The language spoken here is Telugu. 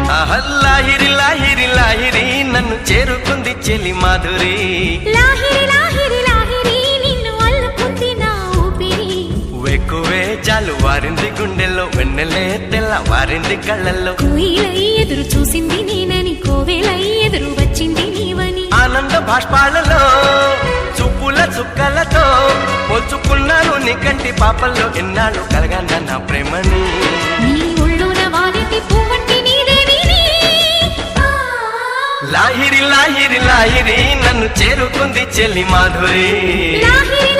లాహిరి లాహిరి లాహిరి నన్ను చేరుకుంది చెలి మాధురి లాహిరి లాహిరి లాహిరి నిన్ను అల్లుకుంది నా ఊపిరి ఎక్కువే జాలు వారింది గుండెల్లో వెన్నెలే తెల్ల వారింది కళ్ళల్లో కోయిలై ఎదురు చూసింది నేనని కోవెలై ఎదురు వచ్చింది నీవని ఆనంద భాష్పాలలో చూపుల చుక్కలతో పోల్చుకున్నాను నీ కంటి పాపల్లో ఎన్నాళ్ళు కలగన్న నా ప్రేమని నీ ఒళ్ళోన వాలిటి పువ్వంటి నీదేవిని లాహిరి లాహిరి లాహిరి నన్ను చేరుకుంది చెల్లి మాధురి లాహిరి